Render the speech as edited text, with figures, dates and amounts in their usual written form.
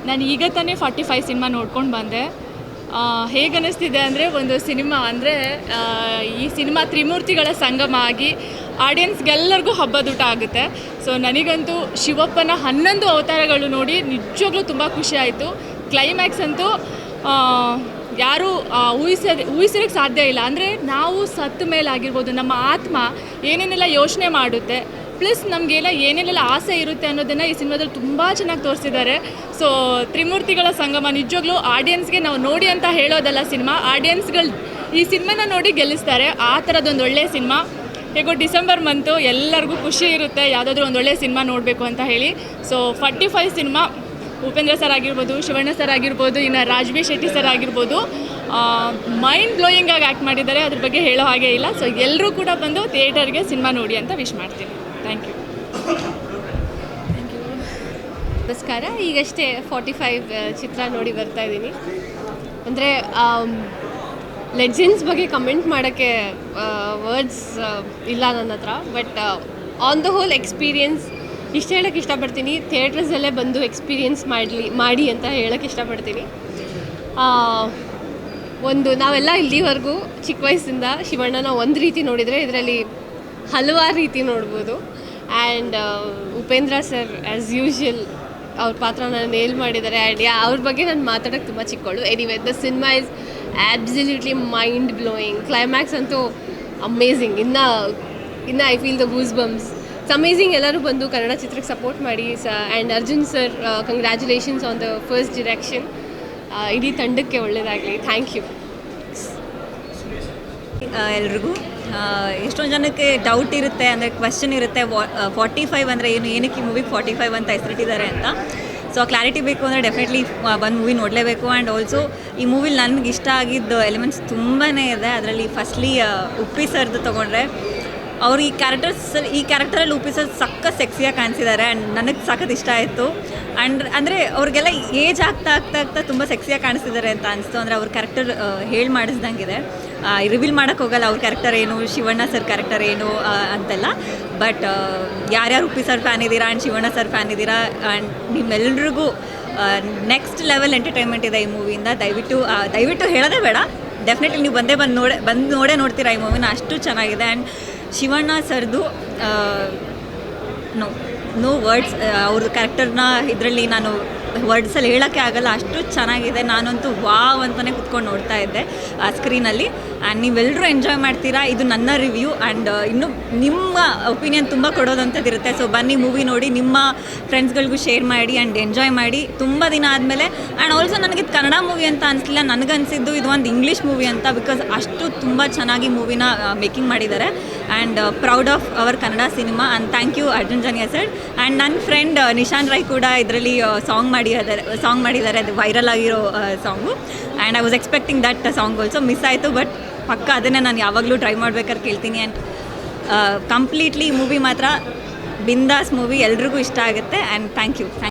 ನಾನು ಈಗ ತಾನೇ 45 ಸಿನಿಮಾ ನೋಡ್ಕೊಂಡು ಬಂದೆ. ಹೇಗೆ ಅನ್ನಿಸ್ತಿದೆ ಅಂದರೆ, ಒಂದು ಸಿನಿಮಾ ಅಂದರೆ ಈ ಸಿನಿಮಾ ತ್ರಿಮೂರ್ತಿಗಳ ಸಂಗಮ ಆಗಿ ಆಡಿಯನ್ಸ್ಗೆಲ್ಲರಿಗೂ ಹಬ್ಬದೂಟ ಆಗುತ್ತೆ. ಸೊ ನನಗಂತೂ ಶಿವಪ್ಪನ 11 ಅವತಾರಗಳು ನೋಡಿ ನಿಜವಾಗ್ಲೂ ತುಂಬ ಖುಷಿ ಆಯಿತು. ಕ್ಲೈಮ್ಯಾಕ್ಸ್ ಅಂತೂ ಯಾರೂ ಊಹಿಸೋಕ್ಕೆ ಸಾಧ್ಯ ಇಲ್ಲ. ಅಂದರೆ ನಾವು ಸತ್ತ ಮೇಲೆ ಆಗಿರ್ಬೋದು, ನಮ್ಮ ಆತ್ಮ ಏನೇನೆಲ್ಲ ಯೋಚನೆ ಮಾಡುತ್ತೆ, ಪ್ಲಸ್ ನಮಗೆಲ್ಲ ಏನೇನೆಲ್ಲ ಆಸೆ ಇರುತ್ತೆ ಅನ್ನೋದನ್ನು ಈ ಸಿನಿಮಾದಲ್ಲಿ ತುಂಬ ಚೆನ್ನಾಗಿ ತೋರಿಸಿದ್ದಾರೆ. ಸೊ ತ್ರಿಮೂರ್ತಿಗಳ ಸಂಗಮ ನಿಜವಾಗ್ಲೂ ಆಡಿಯನ್ಸ್ಗೆ ನಾವು ನೋಡಿ ಅಂತ ಹೇಳೋದಲ್ಲ, ಸಿನಿಮಾ ಆಡಿಯನ್ಸ್ಗಳು ಈ ಸಿನಿಮಾನ ನೋಡಿ ಗೆಲ್ಲಿಸ್ತಾರೆ. ಆ ಥರದೊಂದು ಒಳ್ಳೆಯ ಸಿನಿಮಾ. ಹೇಗೋ ಡಿಸೆಂಬರ್ ಮಂತು ಎಲ್ಲರಿಗೂ ಖುಷಿ ಇರುತ್ತೆ ಯಾವುದಾದ್ರೂ ಒಂದು ಒಳ್ಳೆಯ ಸಿನಿಮಾ ನೋಡಬೇಕು ಅಂತ ಹೇಳಿ. ಸೊ 45 ಸಿನಿಮಾ ಉಪೇಂದ್ರ ಸರ್ ಆಗಿರ್ಬೋದು, ಶಿವಣ್ಣ ಸರ್ ಆಗಿರ್ಬೋದು, ಇನ್ನು ರಾಜ್ಬಿ ಶೆಟ್ಟಿ ಸರ್ ಆಗಿರ್ಬೋದು, ಮೈಂಡ್ ಬ್ಲೋಯಿಂಗಾಗಿ ಆ್ಯಕ್ಟ್ ಮಾಡಿದ್ದಾರೆ. ಅದ್ರ ಬಗ್ಗೆ ಹೇಳೋ ಹಾಗೆ ಇಲ್ಲ. ಸೊ ಎಲ್ಲರೂ ಕೂಡ ಬಂದು ಥಿಯೇಟರ್ಗೆ ಸಿನಿಮಾ ನೋಡಿ ಅಂತ ವಿಶ್ ಮಾಡ್ತೀನಿ. Thank you. ನಮಸ್ಕಾರ. ಈಗಷ್ಟೇ 45 ಚಿತ್ರ ನೋಡಿ ಬರ್ತಾ ಇದ್ದೀನಿ. ಅಂದರೆ ಲೆಜೆಂಡ್ಸ್ ಬಗ್ಗೆ ಕಮೆಂಟ್ ಮಾಡೋಕ್ಕೆ ವರ್ಡ್ಸ್ ಇಲ್ಲ ನನ್ನ ಹತ್ರ. But on the whole experience ಇಷ್ಟು ಹೇಳೋಕ್ಕೆ ಇಷ್ಟಪಡ್ತೀನಿ. ಥಿಯೇಟರ್ಸಲ್ಲೇ ಬಂದು ಎಕ್ಸ್ಪೀರಿಯನ್ಸ್ ಮಾಡಿ ಅಂತ ಹೇಳೋಕ್ಕೆ ಇಷ್ಟಪಡ್ತೀನಿ. ನಾವೆಲ್ಲ ಇಲ್ಲಿವರೆಗೂ ಚಿಕ್ಕ ವಯಸ್ಸಿಂದ ಶಿವಣ್ಣನ ಒಂದು ರೀತಿ ನೋಡಿದರೆ, ಇದರಲ್ಲಿ ಹಲವಾರು ರೀತಿ ನೋಡ್ಬೋದು. And Upendra sir as usual ಅವ್ರ ಪಾತ್ರನ ನೇಲ್ ಮಾಡಿದ್ದಾರೆ. ಆ್ಯಂಡ್ ಅವ್ರ ಬಗ್ಗೆ ನಾನು ಮಾತಾಡೋಕ್ಕೆ ತುಂಬ ಚಿಕ್ಕವಳು. Anyway, the cinema is absolutely mind blowing. Climax ಅಂತೂ ಅಮೇಝಿಂಗ್. ಇನ್ನು I feel the goose bumps. It's amazing. ಎಲ್ಲರೂ ಬಂದು ಕನ್ನಡ ಚಿತ್ರಕ್ಕೆ ಸಪೋರ್ಟ್ ಮಾಡಿ. And Arjun sir, congratulations on the first direction. ಇಡೀ ತಂಡಕ್ಕೆ ಒಳ್ಳೆಯದಾಗಲಿ. Thank you. ಎಲ್ರಿಗೂ ಎಷ್ಟೊಂದು ಜನಕ್ಕೆ ಡೌಟ್ ಇರುತ್ತೆ, ಅಂದರೆ ಕ್ವೆಶ್ಚನ್ ಇರುತ್ತೆ, 45 ಅಂದರೆ ಏನಕ್ಕೆ ಈ ಮೂವಿಗೆ 45 ಅಂತ ಹೆಸರಿಟ್ಟಿದ್ದಾರೆ ಅಂತ. ಸೊ ಕ್ಲಾರಿಟಿ ಬೇಕು ಅಂದರೆ ಡೆಫಿನೆಟ್ಲಿ ಬಂದು ಮೂವಿ ನೋಡಲೇಬೇಕು. ಆ್ಯಂಡ್ ಆಲ್ಸೋ ಈ ಮೂವಿಲಿ ನನಗೆ ಇಷ್ಟ ಆಗಿದ್ದು ಎಲಿಮೆಂಟ್ಸ್ ತುಂಬಾ ಇದೆ. ಅದರಲ್ಲಿ ಫಸ್ಟ್ಲಿ ಉಪ್ಪಿ ಸರ್ದು ತೊಗೊಂಡ್ರೆ, ಅವ್ರು ಈ ಕ್ಯಾರೆಕ್ಟರಲ್ಲಿ ಉಪ್ಪಿ ಸರ್ ಸಖತ್ ಸೆಕ್ಸಿಯಾಗಿ ಕಾಣಿಸಿದ್ದಾರೆ. ಆ್ಯಂಡ್ ನನಗೆ ಸಖತ್ ಇಷ್ಟ ಆಯಿತು. ಆ್ಯಂಡ್ ಅಂದರೆ ಅವ್ರಿಗೆಲ್ಲ ಏಜ್ ಆಗ್ತಾ ತುಂಬ ಸೆಕ್ಸಿಯಾಗಿ ಕಾಣಿಸ್ತಿದ್ದಾರೆ ಅಂತ ಅನಿಸ್ತು. ಅಂದರೆ ಅವ್ರ ಕ್ಯಾರೆಕ್ಟರ್ ಹೇಳಿ ಮಾಡಿಸ್ದಂಗಿದೆ. ರಿವೀಲ್ ಮಾಡೋಕ್ಕೆ ಹೋಗಲ್ಲ ಅವ್ರ ಕ್ಯಾರೆಕ್ಟರ್ ಏನು, ಶಿವಣ್ಣ ಸರ್ ಕ್ಯಾರೆಕ್ಟರ್ ಏನು ಅಂತೆಲ್ಲ. ಬಟ್ ಯಾರ್ಯಾರು ಉಪ್ಪಿ ಸರ್ ಫ್ಯಾನ್ ಇದ್ದೀರಾ ಆ್ಯಂಡ್ ಶಿವಣ್ಣ ಸರ್ ಫ್ಯಾನ್ ಇದ್ದೀರಾ, ಆ್ಯಂಡ್ ನಿಮ್ಮೆಲ್ರಿಗೂ ನೆಕ್ಸ್ಟ್ ಲೆವೆಲ್ ಎಂಟರ್ಟೈನ್ಮೆಂಟ್ ಇದೆ ಈ ಮೂವಿಯಿಂದ. ದಯವಿಟ್ಟು ಹೇಳೋದೇ ಬೇಡ, ಡೆಫಿನೆಟ್ಲಿ ನೀವು ಬಂದು ನೋಡ್ತೀರಾ ಈ ಮೂವಿನ. ಅಷ್ಟು ಚೆನ್ನಾಗಿದೆ. ಆ್ಯಂಡ್ ಶಿವಣ್ಣ ಸರ್ದು ನೋ ವರ್ಡ್ಸ್. ಅವ್ರದ್ದು ಕ್ಯಾರೆಕ್ಟರ್ನ ಇದರಲ್ಲಿ ನಾನು ವರ್ಡ್ಸಲ್ಲಿ ಹೇಳೋಕ್ಕೆ ಆಗಲ್ಲ, ಅಷ್ಟು ಚೆನ್ನಾಗಿದೆ. ನಾನಂತೂ ವಾವ್ ಅಂತಲೇ ಕುತ್ಕೊಂಡು ನೋಡ್ತಾ ಇದ್ದೆ ಆ ಸ್ಕ್ರೀನಲ್ಲಿ. ಆ್ಯಂಡ್ ನೀವೆಲ್ಲರೂ ಎಂಜಾಯ್ ಮಾಡ್ತೀರಾ. ಇದು ನನ್ನ ರಿವ್ಯೂ. ಆ್ಯಂಡ್ ಇನ್ನು ನಿಮ್ಮ ಒಪಿನಿಯನ್ ತುಂಬ ಕೊಡೋದಂಥದ್ದಿರುತ್ತೆ. ಸೊ ಬನ್ನಿ ಮೂವಿ ನೋಡಿ, ನಿಮ್ಮ ಫ್ರೆಂಡ್ಸ್ಗಳಿಗೂ ಶೇರ್ ಮಾಡಿ ಆ್ಯಂಡ್ ಎಂಜಾಯ್ ಮಾಡಿ. ತುಂಬ ದಿನ ಆದಮೇಲೆ. ಆ್ಯಂಡ್ ಆಲ್ಸೋ ನನಗೆ ಇದು ಕನ್ನಡ ಮೂವಿ ಅಂತ ಅನಿಸ್ಲಿಲ್ಲ, ನನಗನ್ಸಿದ್ದು ಇದು ಒಂದು ಇಂಗ್ಲೀಷ್ ಮೂವಿ ಅಂತ. ಬಿಕಾಸ್ ಅಷ್ಟು ತುಂಬ ಚೆನ್ನಾಗಿ ಮೂವಿನ ಮೇಕಿಂಗ್ ಮಾಡಿದ್ದಾರೆ. And proud of our Kannada cinema. And thank you Arjun Janya sir. And ನನ್ನ ಫ್ರೆಂಡ್ ನಿಶಾನ್ ರೈ ಕೂಡ ಇದರಲ್ಲಿ ಸಾಂಗ್ ಮಾಡಿದ್ದಾರೆ. ಅದು ವೈರಲ್ ಆಗಿರೋ song. And I was expecting that song also. Miss ಆಯಿತು, ಬಟ್ ಪಕ್ಕ ಅದನ್ನೇ ನಾನು ಯಾವಾಗಲೂ ಟ್ರೈ ಮಾಡ್ಬೇಕಾದ್ರೆ ಕೇಳ್ತೀನಿ. ಆ್ಯಂಡ್ ಕಂಪ್ಲೀಟ್ಲಿ ಮೂವಿ ಮಾತ್ರ ಬಿಂದಾಸ್ ಮೂವಿ, ಎಲ್ರಿಗೂ ಇಷ್ಟ ಆಗುತ್ತೆ. And thank you.